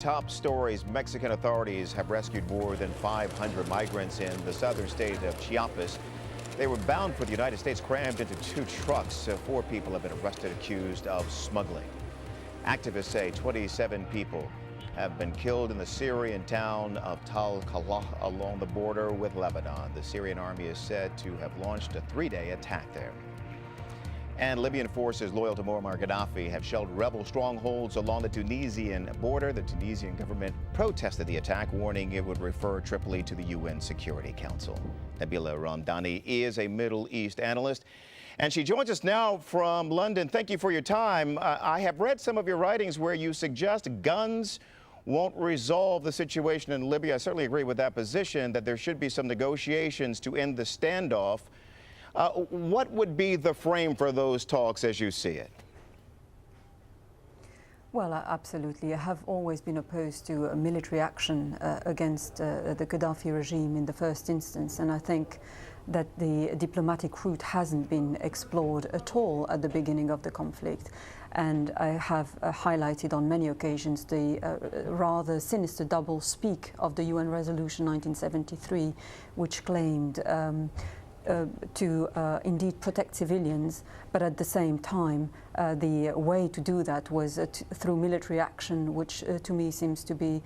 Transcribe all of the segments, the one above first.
Top stories: Mexican authorities have rescued more than 500 migrants in the southern state of Chiapas. They were bound for the United States, crammed into two trucks. 4 people have been arrested, accused of smuggling. Activists say 27 people have been killed in the Syrian town of Tal Kala along the border with Lebanon. The Syrian army is said to have launched a 3-day attack there. And Libyan forces loyal to Muammar Gaddafi have shelled rebel strongholds along the Tunisian border. The Tunisian government protested the attack, warning it would refer Tripoli to the UN Security Council. Nabila Ramdani is a Middle East analyst, and she joins us now from London. Thank you for your time. I have read some of your writings where you suggest guns won't resolve the situation in Libya. I certainly agree with that position, that there should be some negotiations to end the standoff. What would be the frame for those talks as you see it? Well, absolutely. I have always been opposed to military action against the Gaddafi regime in the first instance, and I think that the diplomatic route hasn't been explored at all at the beginning of the conflict. And I have highlighted on many occasions the rather sinister double speak of the UN Resolution 1973, which claimed to indeed protect civilians, but at the same time the way to do that was through military action, which to me seems to be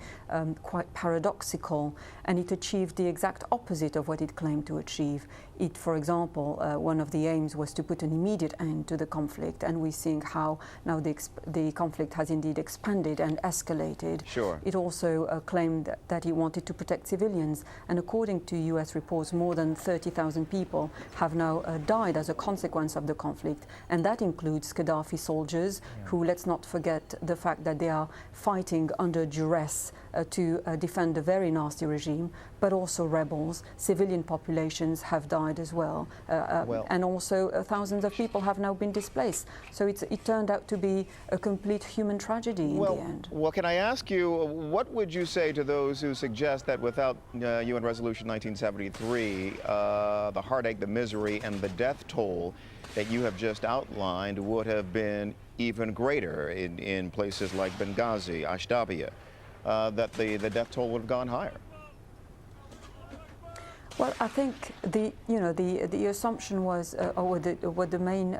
quite paradoxical, and it achieved the exact opposite of what it claimed to achieve. It, for example, one of the aims was to put an immediate end to the conflict, and we're seeing how now the conflict has indeed expanded and escalated. Sure. It also claimed that it wanted to protect civilians, and according to US reports, more than 30,000 people have now died as a consequence of the conflict, and that includes Gaddafi soldiers, who, let's not forget the fact that they are fighting under duress to defend a very nasty regime, but also rebels. Civilian populations have died as well, and also thousands of people have now been displaced. So it turned out to be a complete human tragedy in the end. Well, can I ask you, what would you say to those who suggest that without UN Resolution 1973, the heartache, the misery, and the death toll that you have just outlined would have been even greater in places like Benghazi, Ashdabia, that the death toll would have gone higher? Well, I think the assumption was, or the main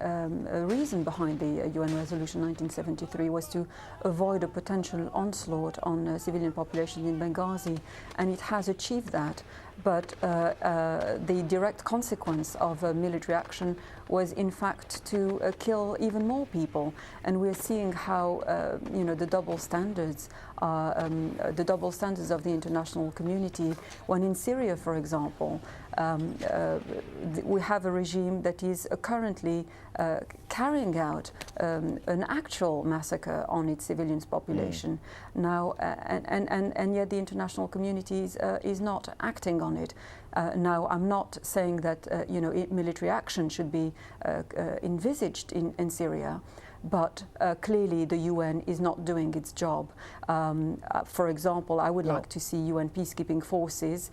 reason behind the UN Resolution 1973 was to avoid a potential onslaught on civilian populations in Benghazi, and it has achieved that. But the direct consequence of military action was, in fact, to kill even more people. And we're seeing how the double standards of the international community. When in Syria, for example, we have a regime that is currently carrying out an actual massacre on its civilians population now, and yet the international community is not acting on it. Now, I'm not saying that military action should be envisaged in Syria, but clearly the UN is not doing its job. For example, I would like to see UN peacekeeping forces,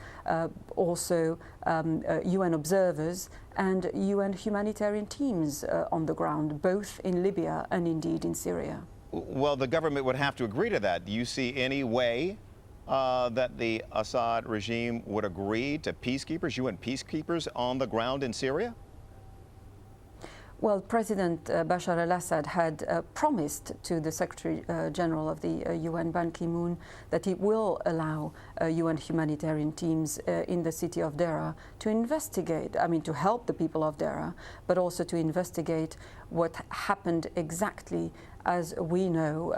also UN observers and UN humanitarian teams on the ground, both in Libya and indeed in Syria. Well, the government would have to agree to that. Do you see any way that the Assad regime would agree to peacekeepers, UN peacekeepers on the ground in Syria? Well, President Bashar al-Assad had promised to the Secretary General of the UN, Ban Ki-moon, that he will allow UN humanitarian teams in the city of Deraa to investigate, to help the people of Deraa, but also to investigate what happened exactly. As we know,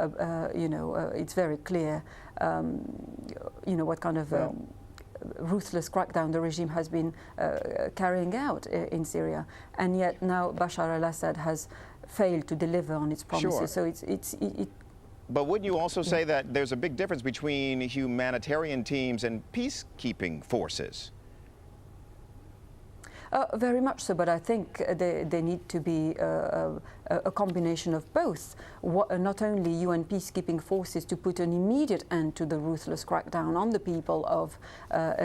it's very clear, what kind of ruthless crackdown the regime has been carrying out in Syria, and yet now Bashar al-Assad has failed to deliver on its promises. Sure. So But wouldn't you also say that there's a big difference between humanitarian teams and peacekeeping forces? Very much so, but I think there need to be a combination of both. Not only UN peacekeeping forces to put an immediate end to the ruthless crackdown on the people of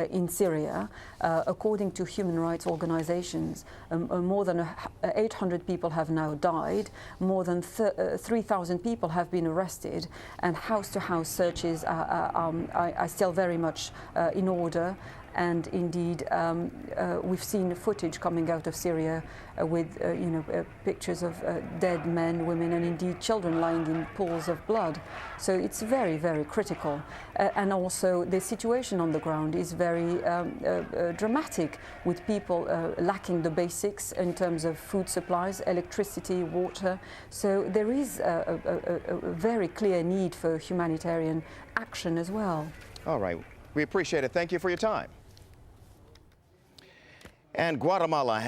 in Syria. According to human rights organizations, more than 800 people have now died, more than 3,000 people have been arrested, and house-to-house searches are still very much in order. And indeed, we've seen footage coming out of Syria with pictures of dead men, women, and indeed children lying in pools of blood. So it's very, very critical. And also the situation on the ground is very dramatic, with people lacking the basics in terms of food supplies, electricity, water. So there is a very clear need for humanitarian action as well. All right. We appreciate it. Thank you for your time. And Guatemala